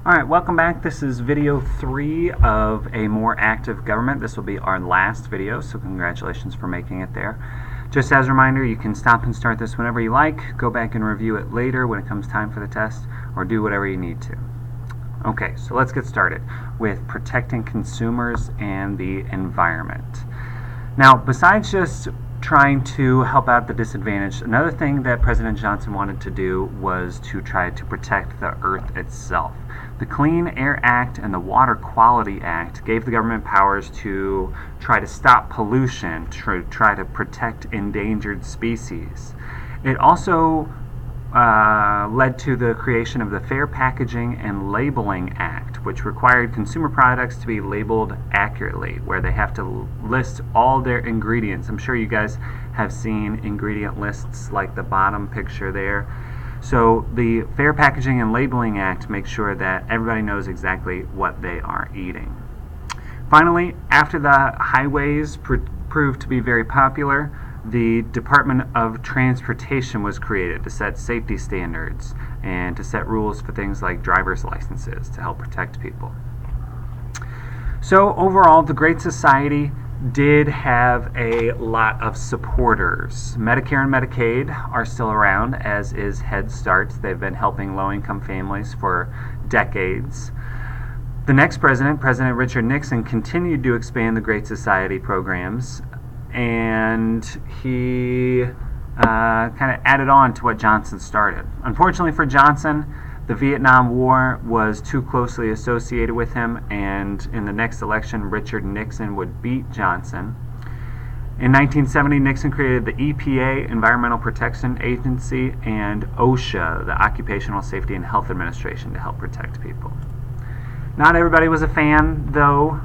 Alright, welcome back. This is video 3 of A More Active Government. This will be our last video, so congratulations for making it there. Just as a reminder, you can stop and start this whenever you like, go back and review it later when it comes time for the test, or do whatever you need to. Okay, so let's get started with protecting consumers and the environment. Now, besides just trying to help out the disadvantaged, another thing that President Johnson wanted to do was to try to protect the earth itself. The Clean Air Act and the Water Quality Act gave the government powers to try to stop pollution, to try to protect endangered species. It also led to the creation of the Fair Packaging and Labeling Act, which required consumer products to be labeled accurately, where they have to list all their ingredients. I'm sure you guys have seen ingredient lists like the bottom picture there. So the Fair Packaging and Labeling Act makes sure that everybody knows exactly what they are eating. Finally, after the highways proved to be very popular, the Department of Transportation was created to set safety standards and to set rules for things like driver's licenses to help protect people. So overall, the Great Society did have a lot of supporters. Medicare and Medicaid are still around, as is Head Start. They've been helping low-income families for decades. The next president, President Richard Nixon, continued to expand the Great Society programs, and he kind of added on to what Johnson started. Unfortunately for Johnson, the Vietnam War was too closely associated with him, and in the next election, Richard Nixon would beat Johnson. In 1970, Nixon created the EPA, Environmental Protection Agency, and OSHA, the Occupational Safety and Health Administration, to help protect people. Not everybody was a fan, though.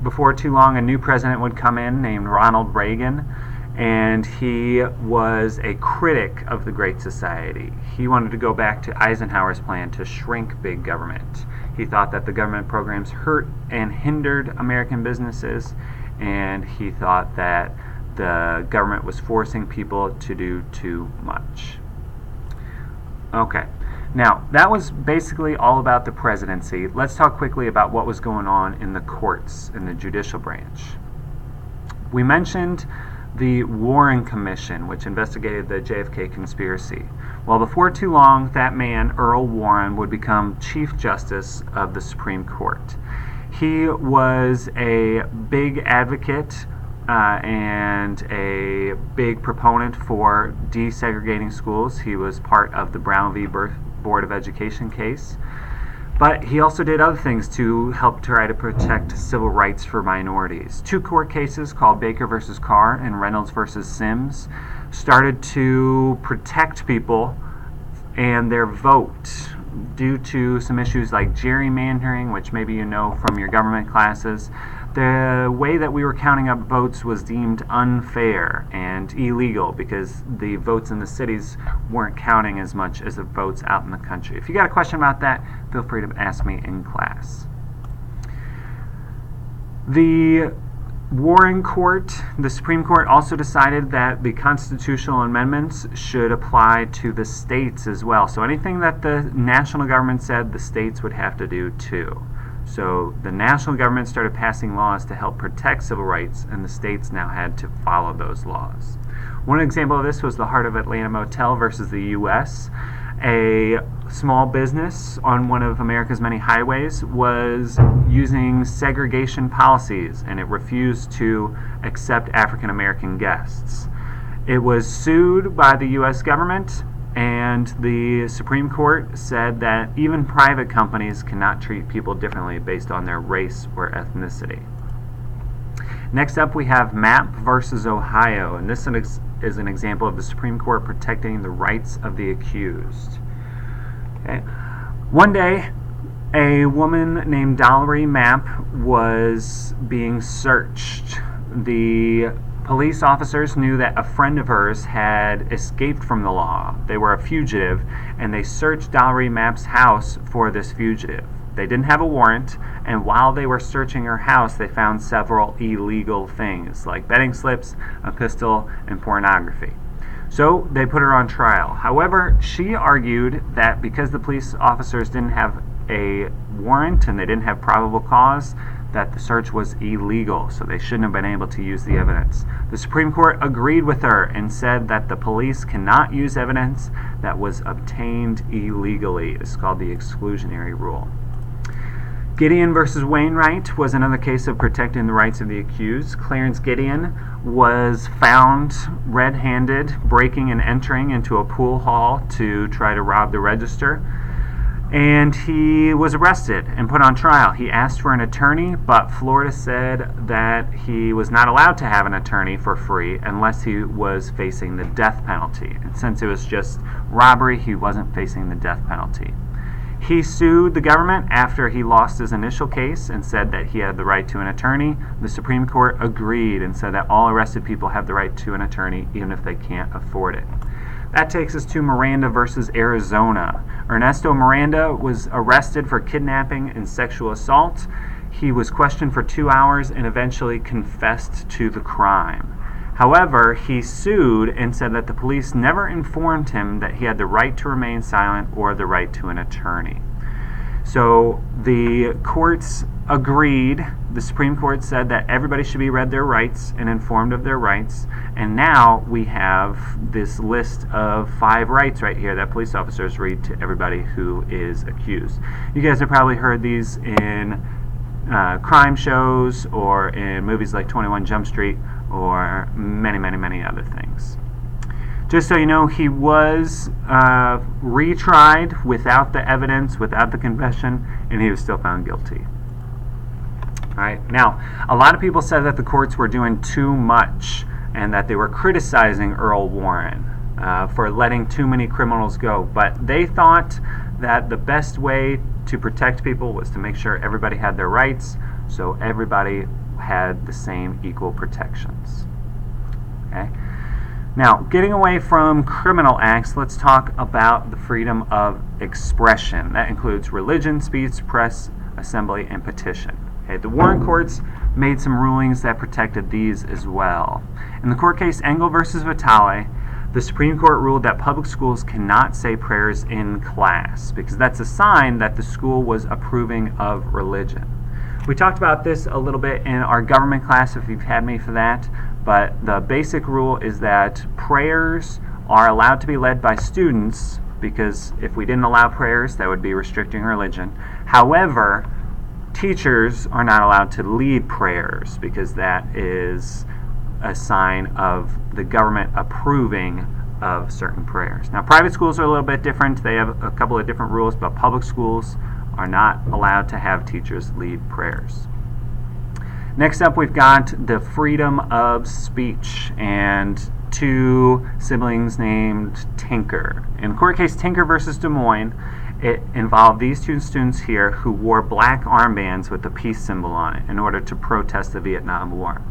Before too long, a new president would come in named Ronald Reagan, and he was a critic of the Great Society. He wanted to go back to Eisenhower's plan to shrink big government. He thought that the government programs hurt and hindered American businesses, and he thought that the government was forcing people to do too much. Okay, now that was basically all about the presidency. Let's talk quickly about what was going on in the courts, in the judicial branch. We mentioned the Warren Commission, which investigated the JFK conspiracy. Well, before too long, that man, Earl Warren, would become Chief Justice of the Supreme Court. He was a big advocate and a big proponent for desegregating schools. He was part of the Brown v. Board of Education case. But he also did other things to help try to protect civil rights for minorities. Two court cases called Baker v. Carr and Reynolds v. Sims started to protect people and their vote due to some issues like gerrymandering, which maybe you know from your government classes. The way that we were counting up votes was deemed unfair and illegal because the votes in the cities weren't counting as much as the votes out in the country. If you got a question about that, feel free to ask me in class. The Warren Court, the Supreme Court, also decided that the constitutional amendments should apply to the states as well. So anything that the national government said, the states would have to do too. So the national government started passing laws to help protect civil rights, and the states now had to follow those laws. One example of this was the Heart of Atlanta Motel versus the U.S. A small business on one of America's many highways was using segregation policies, and it refused to accept African American guests. It was sued by the U.S. government, and the Supreme Court said that even private companies cannot treat people differently based on their race or ethnicity. Next up, we have Mapp versus Ohio, and this is an example of the Supreme Court protecting the rights of the accused. Okay. One day, a woman named Dolly Mapp was being searched. The police officers knew that a friend of hers had escaped from the law. They were a fugitive, and they searched Dolly Mapp's house for this fugitive. They didn't have a warrant, and while they were searching her house, they found several illegal things, like betting slips, a pistol, and pornography. So they put her on trial. However, she argued that because the police officers didn't have a warrant and they didn't have probable cause, that the search was illegal, so they shouldn't have been able to use the evidence. The Supreme Court agreed with her and said that the police cannot use evidence that was obtained illegally. It's called the exclusionary rule. Gideon versus Wainwright was another case of protecting the rights of the accused. Clarence Gideon was found red-handed breaking and entering into a pool hall to try to rob the register, and he was arrested and put on trial. He asked for an attorney, but Florida said that he was not allowed to have an attorney for free unless he was facing the death penalty. And since it was just robbery, he wasn't facing the death penalty. He sued the government after he lost his initial case and said that he had the right to an attorney. The Supreme Court agreed and said that all arrested people have the right to an attorney even if they can't afford it. That takes us to Miranda versus Arizona. Ernesto Miranda was arrested for kidnapping and sexual assault. He was questioned for 2 hours and eventually confessed to the crime. However, he sued and said that the police never informed him that he had the right to remain silent or the right to an attorney. So the courts agreed. The Supreme Court said that everybody should be read their rights and informed of their rights. And now we have this list of 5 rights right here that police officers read to everybody who is accused. You guys have probably heard these in crime shows or in movies like 21 Jump Street or many other things. Just so you know, he was retried without the evidence, without the confession, and he was still found guilty. All right. Now, a lot of people said that the courts were doing too much and that they were criticizing Earl Warren for letting too many criminals go, but they thought that the best way to protect people was to make sure everybody had their rights, so everybody had the same equal protections. Okay? Now, getting away from criminal acts, let's talk about the freedom of expression. That includes religion, speech, press, assembly, and petition. Okay? The Warren courts made some rulings that protected these as well. In the court case Engel versus Vitale, the Supreme Court ruled that public schools cannot say prayers in class because that's a sign that the school was approving of religion. We talked about this a little bit in our government class if you've had me for that, but the basic rule is that prayers are allowed to be led by students because if we didn't allow prayers, that would be restricting religion. However, teachers are not allowed to lead prayers because that is a sign of the government approving of certain prayers. Now, private schools are a little bit different. They have a couple of different rules, but public schools are not allowed to have teachers lead prayers. Next up, we've got the freedom of speech and 2 siblings named Tinker. In the court case Tinker versus Des Moines, it involved these 2 students here who wore black armbands with the peace symbol on it in order to protest the Vietnam War.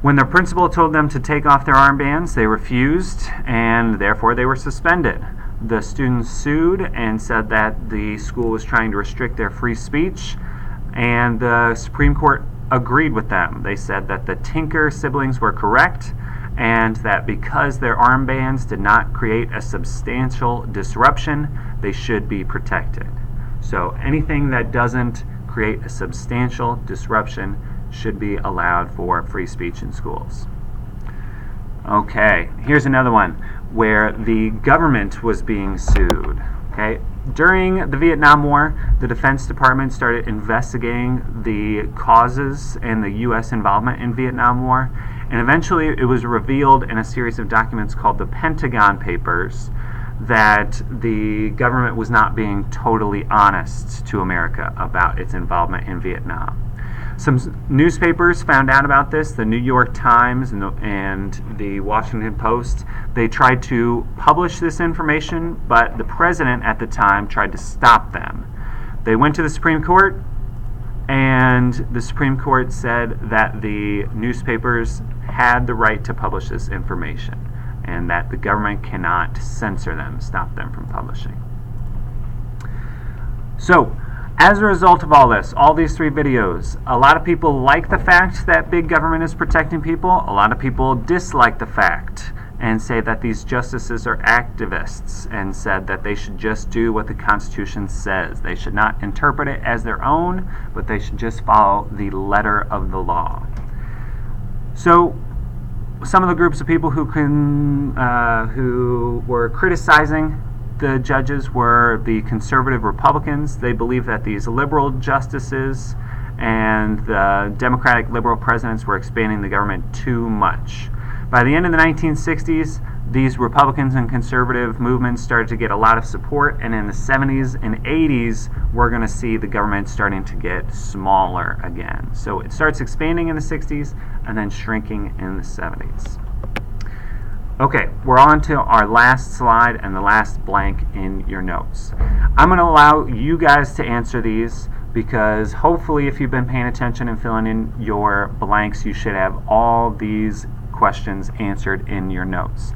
When their principal told them to take off their armbands, they refused, and therefore they were suspended. The students sued and said that the school was trying to restrict their free speech, and the Supreme Court agreed with them. They said that the Tinker siblings were correct, and that because their armbands did not create a substantial disruption, they should be protected. So anything that doesn't create a substantial disruption should be allowed for free speech in schools. Okay, here's another one where the government was being sued. Okay, during the Vietnam War, the Defense Department started investigating the causes and the U.S. involvement in Vietnam War, and eventually it was revealed in a series of documents called the Pentagon Papers that the government was not being totally honest to America about its involvement in Vietnam. Some newspapers found out about this, the New York Times and the Washington Post. They tried to publish this information, but the president at the time tried to stop them. They went to the Supreme Court, and the Supreme Court said that the newspapers had the right to publish this information and that the government cannot censor them, stop them from publishing. So, As a result of all this, all these 3 videos, a lot of people like the fact that big government is protecting people. A lot of people dislike the fact and say that these justices are activists and said that they should just do what the Constitution says. They should not interpret it as their own, but they should just follow the letter of the law. So some of the groups of people who were criticizing the judges were the conservative Republicans. They believe that these liberal justices and the Democratic liberal presidents were expanding the government too much. By the end of the 1960s, these Republicans and conservative movements started to get a lot of support, and in the 70s and 80s, we're going to see the government starting to get smaller again. So it starts expanding in the 60s and then shrinking in the 70s. Okay, we're on to our last slide and the last blank in your notes. I'm going to allow you guys to answer these because hopefully if you've been paying attention and filling in your blanks, you should have all these questions answered in your notes.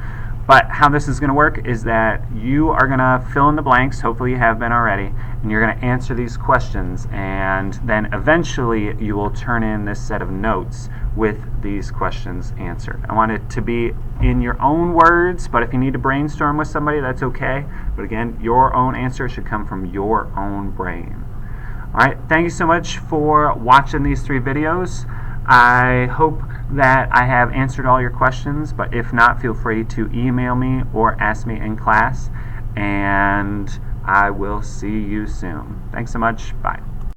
But how this is going to work is that you are going to fill in the blanks, hopefully you have been already, and you're going to answer these questions, and then eventually you will turn in this set of notes with these questions answered. I want it to be in your own words, but if you need to brainstorm with somebody, that's okay. But again, your own answer should come from your own brain. Alright, thank you so much for watching these 3 videos. I hope that I have answered all your questions, but if not, feel free to email me or ask me in class, and I will see you soon. Thanks so much. Bye.